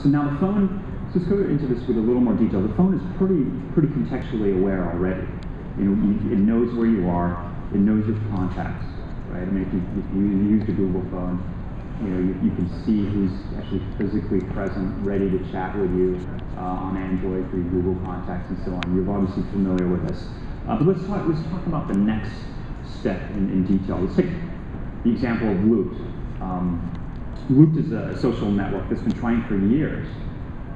So now the phone, so let's go into this with a little more detail. The phone is pretty contextually aware already. It knows where you are, it knows your contacts, right? I mean, if you use the Google phone, you can see who's actually physically present, ready to chat with you on Android through Google Contacts and so on. You're obviously familiar with this. But let's talk about the next step in detail. Let's take the example of Looped. Looped is a social network that's been trying for years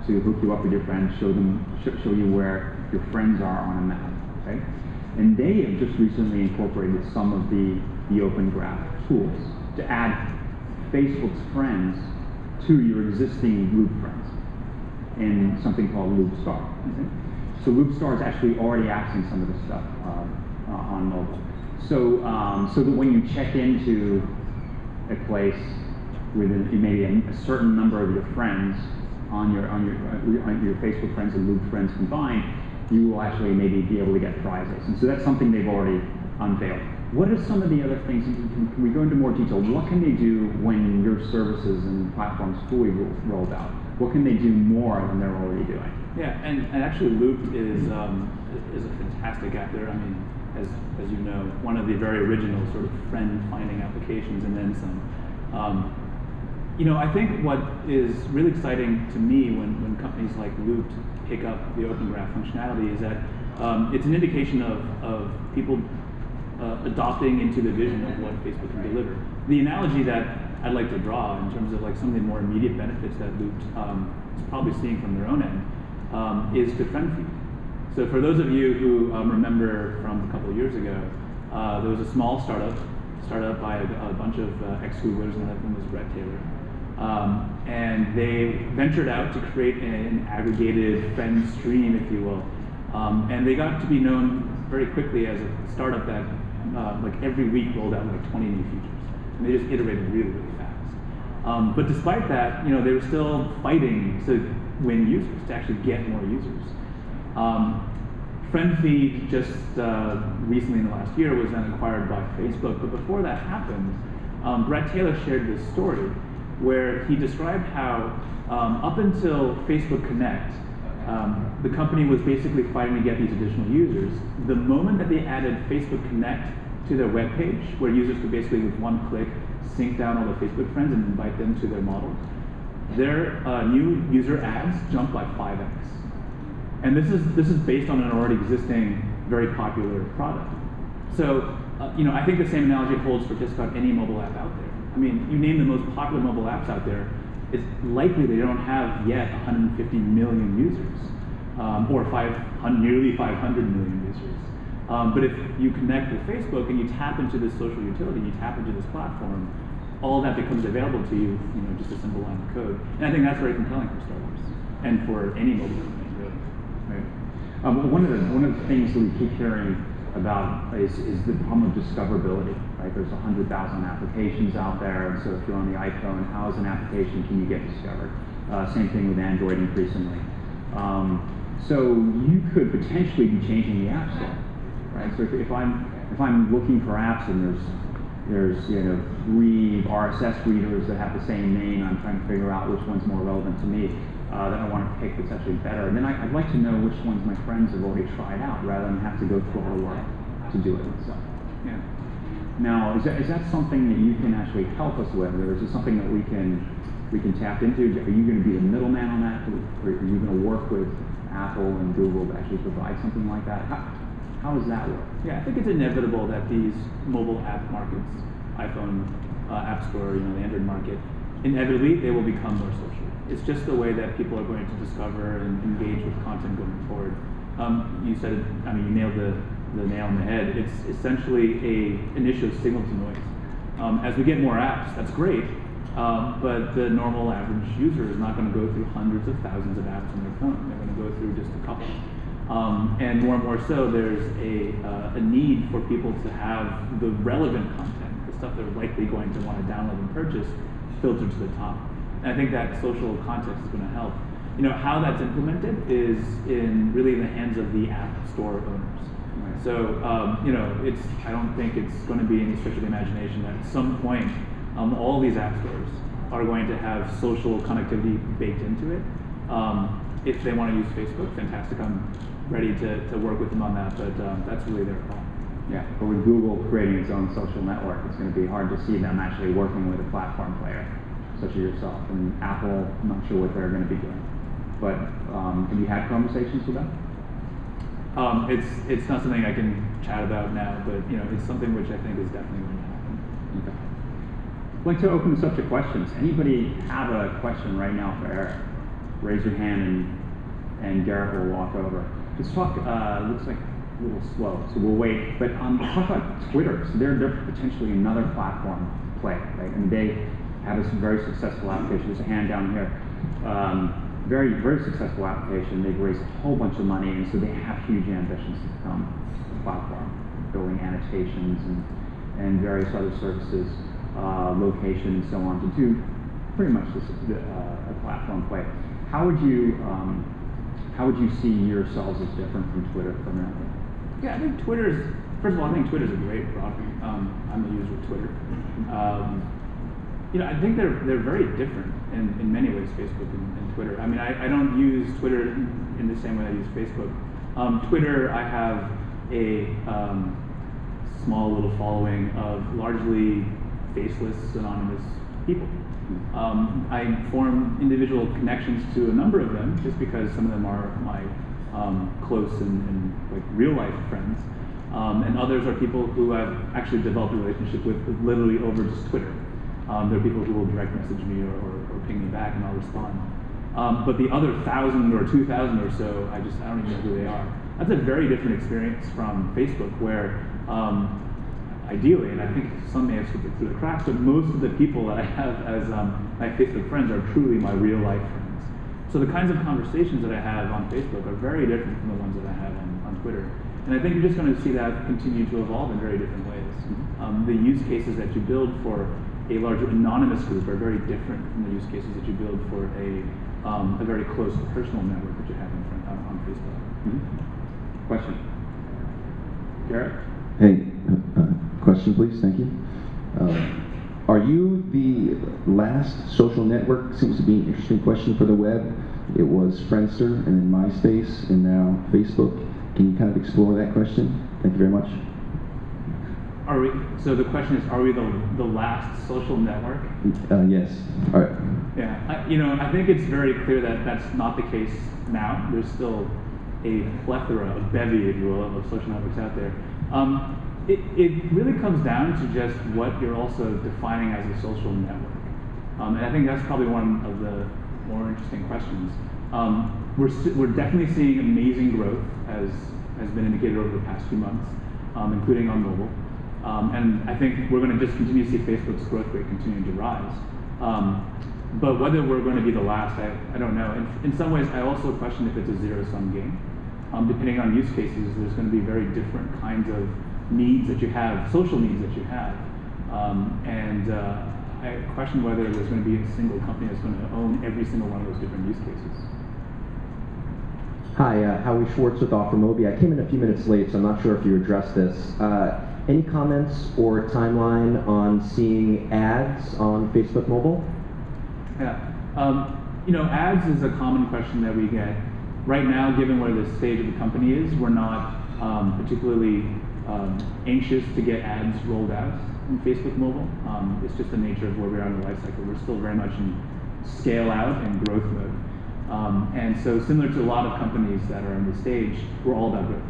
to hook you up with your friends, show you where your friends are on a map, right? And they have just recently incorporated some of the Open Graph tools to add Facebook's friends to your existing Loop friends in something called Loop Star. Okay? So Loop Star is actually already accessing some of this stuff on mobile. So that when you check into a place with maybe a certain number of your friends on your Facebook friends and Loop friends combined, you will actually maybe be able to get prizes. And so that's something they've already unveiled. What are some of the other things? Can we go into more detail? What can they do when your services and platforms fully rolled out? What can they do more than they're already doing? Yeah, and actually Loop is a fantastic app there. I mean, as you know, one of the very original sort of friend-finding applications, and then some. I think what is really exciting to me when companies like Loop pick up the Open Graph functionality is that it's an indication of people adopting into the vision of what Facebook can deliver. The analogy that I'd like to draw in terms of like some of the more immediate benefits that Loop is probably seeing from their own end is to friend feed. So for those of you who remember from a couple of years ago, there was a small startup by a bunch of ex-Googlers, and that one was Brett Taylor. And they ventured out to create an aggregated friend stream, if you will. And they got to be known very quickly as a startup that like every week rolled out like 20 new features. And they just iterated really, really fast. But despite that, they were still fighting to win users, to actually get more users. FriendFeed just recently in the last year was then acquired by Facebook, but before that happened, Brett Taylor shared this story where he described how up until Facebook Connect, the company was basically fighting to get these additional users. The moment that they added Facebook Connect to their web page, where users could basically with one click sync down all the Facebook friends and invite them to their model, their new user adds jumped by 5x. And this is based on an already existing, very popular product. So, I think the same analogy holds for just about any mobile app out there. I mean, you name the most popular mobile apps out there, it's likely they don't have yet 150 million users, or nearly 500 million users. But if you connect with Facebook and you tap into this social utility, you tap into this platform, all of that becomes available to you, just a simple line of code. And I think that's very compelling for startups and for any mobile company, really. Right. One of the things that we keep hearing about is the problem of discoverability, right? There's 100,000 applications out there, and so if you're on the iPhone, how is an application can you get discovered? Same thing with Android increasingly. So you could potentially be changing the App Store, right? So if I'm looking for apps and there's 3 RSS readers that have the same name, I'm trying to figure out which one's more relevant to me. That I want to pick that's actually better. And then I'd like to know which ones my friends have already tried out, rather than have to go through all the work to do it myself. Yeah. Now, is that something that you can actually help us with, or is it something that we can tap into? Are you going to be the middleman on that, or are you going to work with Apple and Google to actually provide something like that? How does that work? Yeah, I think it's inevitable that these mobile app markets, iPhone, App Store, the Android market, inevitably they will become more social. It's just the way that people are going to discover and engage with content going forward. You said it, you nailed the nail on the head. It's essentially an issue of signal to noise. As we get more apps, that's great, but the normal average user is not going to go through hundreds of thousands of apps on their phone. They're going to go through just a couple. And more so, there's a need for people to have the relevant content, the stuff they're likely going to want to download and purchase, filtered to the top. And I think that social context is going to help. How that's implemented is in really the hands of the app store owners. Right. So, I don't think it's going to be any stretch of the imagination that at some point, all these app stores are going to have social connectivity baked into it. If they want to use Facebook, fantastic. I'm ready to work with them on that, but that's really their call. Yeah, but with Google creating its own social network, it's going to be hard to see them actually working with a platform player, such as yourself. And Apple, I'm not sure what they're going to be doing. But have you had conversations with them? It's not something I can chat about now, but it's something which I think is definitely going to happen. Okay. I'd like to open this up to questions. Anybody have a question right now for Erick? Raise your hand and Garrett will walk over. Let's talk, looks like a little slow, so we'll wait. But talk about Twitter. So they're potentially another platform play, right? And they have a very successful application. There's a hand down here. Very, very successful application. They've raised a whole bunch of money, and so they have huge ambitions to become a platform, building annotations and various other services, location and so on, to do pretty much a platform play. How would you see yourselves as different from Twitter primarily? Yeah, I think first of all, I think Twitter's a great product. I'm a user of Twitter. I think they're very different in many ways, Facebook and Twitter. I mean, I don't use Twitter in the same way I use Facebook. Twitter, I have a small little following of largely faceless, anonymous people. I form individual connections to a number of them just because some of them are my close and like real life friends. And others are people who I've actually developed a relationship with literally over just Twitter. There are people who will direct message me or ping me back and I'll respond. But the other 1,000 or 2,000 or so, I don't even know who they are. That's a very different experience from Facebook where ideally, and I think some may have slipped through the cracks, but most of the people that I have as my Facebook friends are truly my real life friends. So the kinds of conversations that I have on Facebook are very different from the ones that I have on Twitter. And I think you're just going to see that continue to evolve in very different ways. The use cases that you build for a larger anonymous group are very different from the use cases that you build for a very close personal network that you have on Facebook. Mm-hmm. Question? Garrett? Hey, question please, thank you. Are you the last social network? Seems to be an interesting question for the web. It was Friendster and then MySpace and now Facebook. Can you kind of explore that question? Thank you very much. So the question is, are we the last social network? Yes. All right. Yeah, I think it's very clear that that's not the case now. There's still a plethora, a bevy, if you will, of social networks out there. It really comes down to just what you're also defining as a social network. And I think that's probably one of the more interesting questions. We're definitely seeing amazing growth, as has been indicated over the past few months, including on mobile. And I think we're going to just continue to see Facebook's growth rate continuing to rise. But whether we're going to be the last, I don't know. In some ways, I also question if it's a zero-sum game. Depending on use cases, there's going to be very different kinds of needs that you have, social needs that you have. I question whether there's going to be a single company that's going to own every single one of those different use cases. Hi, Howie Schwartz with OfferMobi. I came in a few minutes late, so I'm not sure if you addressed this. Any comments or timeline on seeing ads on Facebook Mobile? Yeah, ads is a common question that we get. Right now, given where the stage of the company is, we're not particularly anxious to get ads rolled out in Facebook Mobile. It's just the nature of where we are in the life cycle. We're still very much in scale out and growth mode. And so similar to a lot of companies that are on the stage, we're all about growth.